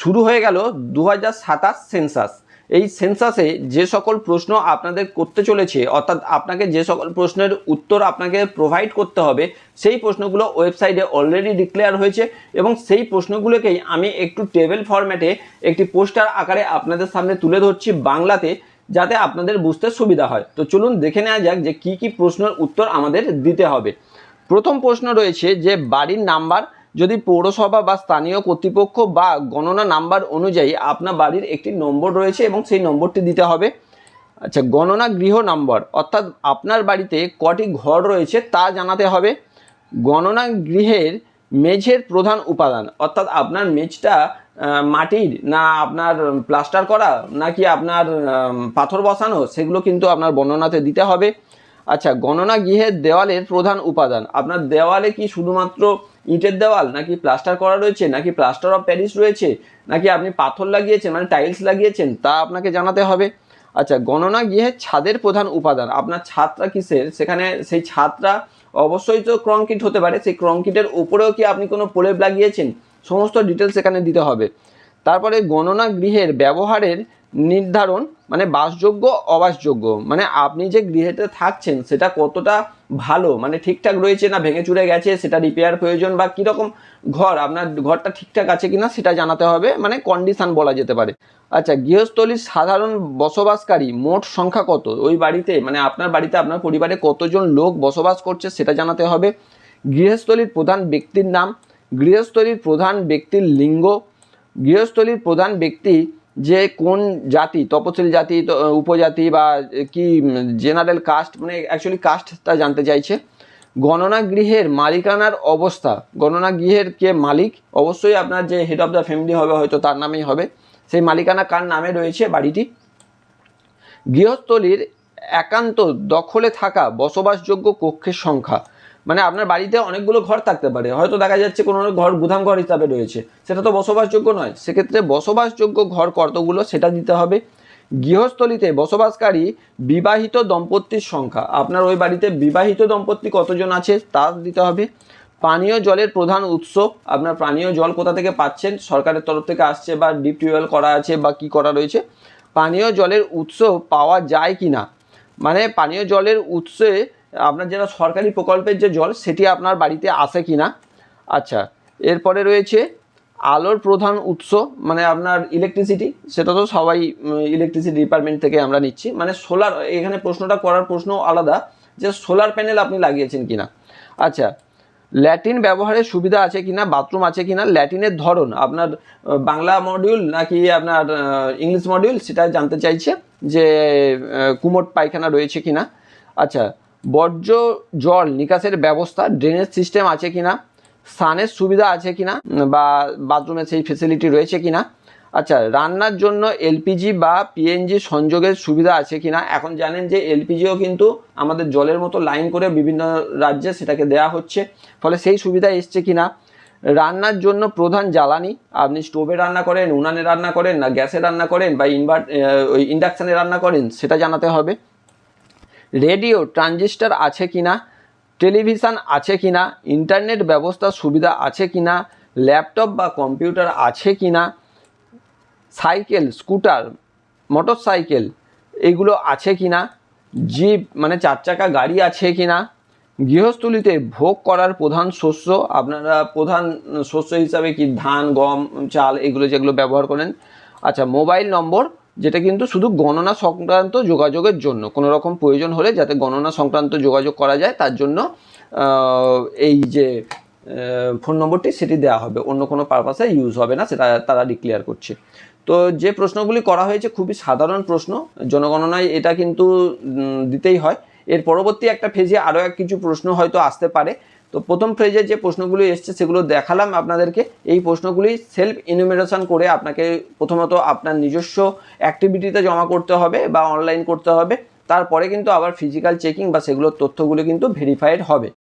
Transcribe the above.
শুরু হয়ে গেল 2027 সেন্সাস। এই সেন্সাসে যে সকল প্রশ্ন আপনাদের করতে চলেছে, অর্থাৎ আপনাকে যে সকল প্রশ্নের উত্তর আপনাকে প্রোভাইড করতে হবে, সেই প্রশ্নগুলো ওয়েবসাইটে অলরেডি ডিক্লেয়ার হয়েছে এবং সেই প্রশ্নগুলোকেই আমি একটু টেবিল ফরম্যাটে একটি পোস্টার আকারে আপনাদের সামনে তুলে ধরছি বাংলাতে, যাতে আপনাদের বুঝতে সুবিধা হয়। তো চলুন দেখে নেওয়া যাক যে কি কি প্রশ্নের উত্তর আমাদের দিতে হবে। প্রথম প্রশ্ন রয়েছে যে বাড়ির নাম্বার যদি পৌরসভা বা স্থানীয় কর্তৃপক্ষ বা গণনা নাম্বার অনুযায়ী আপনার বাড়ির একটি নম্বর রয়েছে এবং সেই নম্বরটি দিতে হবে। আচ্ছা, গণনা গৃহ নম্বর অর্থাৎ আপনার বাড়িতে কটি ঘর রয়েছে তা জানাতে হবে। গণনা গৃহের মেঝের প্রধান উপাদান অর্থাৎ আপনার মেঝটা মাটির না আপনার প্লাস্টার করা নাকি আপনার পাথর বসানো, সেগুলো কিন্তু আপনার বর্ণনাতে দিতে হবে। আচ্ছা, গণনা গৃহের দেওয়ালের প্রধান উপাদান, আপনার দেওয়ালে কি শুধুমাত্র ইটের দেওয়াল নাকি প্লাস্টার করা রয়েছে নাকি প্লাস্টার অফ প্যারিস রয়েছে নাকি আপনি পাথর লাগিয়েছেন মানে টাইলস লাগিয়েছেন, তা আপনাকে জানাতে হবে। আচ্ছা, গণনা গৃহের ছাদের প্রধান উপাদান, আপনার ছাদটা কিসের, সেখানে সেই ছাদটা অবশ্যই তো কংক্রিট হতে পারে, সেই কংক্রিটের উপরেও কি আপনি কোনো প্রলেপ লাগিয়েছেন, সমস্ত ডিটেলস এখানে দিতে হবে। তারপরে গণনা গৃহের ব্যবহারের নির্ধারণ মানে বাসযোগ্য অবাসযোগ্য, মানে আপনি যে গৃহেতে থাকছেন সেটা কতটা ভালো মানে ঠিকঠাক রয়েছে না ভেঙে চুরে গেছে, সেটা রিপেয়ার প্রয়োজন বা কীরকম ঘর, আপনার ঘরটা ঠিকঠাক আছে কিনা সেটা জানাতে হবে, মানে কন্ডিশন বলা যেতে পারে। আচ্ছা, গৃহস্থলীর সাধারণ বসবাসকারী মোট সংখ্যা কত, ওই বাড়িতে মানে আপনার বাড়িতে আপনার পরিবারে কতজন লোক বসবাস করছে সেটা জানাতে হবে। গৃহস্থলীর প্রধান ব্যক্তির নাম, গৃহস্থলীর প্রধান ব্যক্তির লিঙ্গ, গৃহস্থলীর প্রধান ব্যক্তি যে কোন জাতি, তপশিলি জাতি, উপজাতি বা কি জেনারেল কাস্ট, মানে অ্যাকচুয়ালি কাস্টটা জানতে চাইছে। গণনা গৃহের মালিকানার অবস্থা, গণনা গৃহের কে মালিক, অবশ্যই আপনার যে হেড অফ দ্য ফ্যামিলি হবে হয়তো তার নামেই হবে, সেই মালিকানা কার নামে রয়েছে বাড়িটি। গৃহস্থলীর একান্ত দখলে থাকা বসবাসযোগ্য কক্ষের সংখ্যা, মানে আপনার বাড়িতে অনেকগুলো ঘর থাকতে পারে, হয়তো দেখা যাচ্ছে কোনো ঘর গুদাম ঘর হিসাবে রয়েছে, সেটা তো বসবাসযোগ্য নয়, সেক্ষেত্রে বসবাসযোগ্য ঘর কতগুলো সেটা দিতে হবে। গৃহস্থলীতে বসবাসকারী বিবাহিত দম্পতির সংখ্যা, আপনার ওই বাড়িতে বিবাহিত দম্পতি কতজন আছে তা দিতে হবে। পানীয় জলের প্রধান উৎস, আপনার পানীয় জল কোথা থেকে পাচ্ছেন, সরকারের তরফ থেকে আসছে বা ডিপ টিউবওয়েল করা আছে বা কি করা রয়েছে, পানীয় জলের উৎস পাওয়া যায় কি না, মানে পানীয় জলের উৎসে আপনার যেটা সরকারি প্রকল্পের যে জল সেটি আপনার বাড়িতে আসে কি না। আচ্ছা, এরপরে রয়েছে আলোর প্রধান উৎস, মানে আপনার ইলেকট্রিসিটি, সেটা তো সবাই ইলেকট্রিসিটি ডিপার্টমেন্ট থেকে আমরা নিচ্ছি, মানে সোলার, এখানে প্রশ্নটা করার প্রশ্ন আলাদা যে সোলার প্যানেল আপনি লাগিয়েছেন কিনা। আচ্ছা, ল্যাটিন ব্যবহারের সুবিধা আছে কিনা, বাথরুম আছে কিনা, ল্যাটিনের ধরন আপনার বাংলা মডিউল নাকি আপনার ইংলিশ মডিউল সেটা জানতে চাইছে, যে কুমোট পায়খানা রয়েছে কিনা। আচ্ছা, বর্জ্য জল নিকাশের ব্যবস্থা ড্রেনেজ সিস্টেম আছে কিনা, স্নানের সুবিধা আছে কিনা বা বাথরুমে সেই ফেসিলিটি রয়েছে কিনা। আচ্ছা, রান্নার জন্য এলপিজি বা পিএনজি সংযোগের সুবিধা আছে কিনা, এখন জানেন যে এলপিজিও কিন্তু আমাদের জলের মতো লাইন করে বিভিন্ন রাজ্যে সেটাকে দেয়া হচ্ছে, ফলে সেই সুবিধা এসছে কিনা। রান্নার জন্য প্রধান জ্বালানি, আপনি স্টোভে রান্না করেন, উনানে রান্না করেন না গ্যাসে রান্না করেন বা ওই ইন্ডাকশানে রান্না করেন সেটা জানাতে হবে। রেডিও ট্রানজিস্টার আছে কিনা, টেলিভিশন আছে কিনা, ইন্টারনেট ব্যবস্থার সুবিধা আছে কিনা, ল্যাপটপ বা কম্পিউটার আছে কিনা, সাইকেল, স্কুটার, মোটর সাইকেল এগুলো আছে কিনা, জিপ মানে 4 চাকা গাড়ি আছে কিনা। গৃহস্থলীতে ভোগ করার প্রধান শস্য, আপনারা প্রধান শস্য হিসাবে কি ধান, গম, চাল এগুলো যেগুলো ব্যবহার করেন। আচ্ছা, মোবাইল নম্বর, যেটা কিন্তু শুধু গণনা সংক্রান্ত যোগাযোগের জন্য, কোনো রকম প্রয়োজন হলে যাতে গণনা সংক্রান্ত যোগাযোগ করা যায় তার জন্য এই যে ফোন নম্বরটি সেটি দেওয়া হবে, অন্য কোনো পারপাসে ইউজ হবে না, সেটা তারা ডিক্লেয়ার করছে। তো যে প্রশ্নগুলি করা হয়েছে খুবই সাধারণ প্রশ্ন, জনগণনায় এটা কিন্তু দিতেই হয়। এর পরবর্তী একটা ফেজে আরও কিছু প্রশ্ন হয়তো আসতে পারে। তো প্রথম ফেজে যে প্রশ্নগুলি এসছে সেগুলো দেখালাম আপনাদেরকে। এই প্রশ্নগুলি সেলফ ইনুমেরেশন করে আপনাকে প্রথমত আপনার নিজস্ব অ্যাক্টিভিটিতে জমা করতে হবে বা অনলাইন করতে হবে, তারপরে কিন্তু আবার ফিজিক্যাল চেকিং বা সেগুলোর তথ্যগুলো কিন্তু ভেরিফাইড হবে।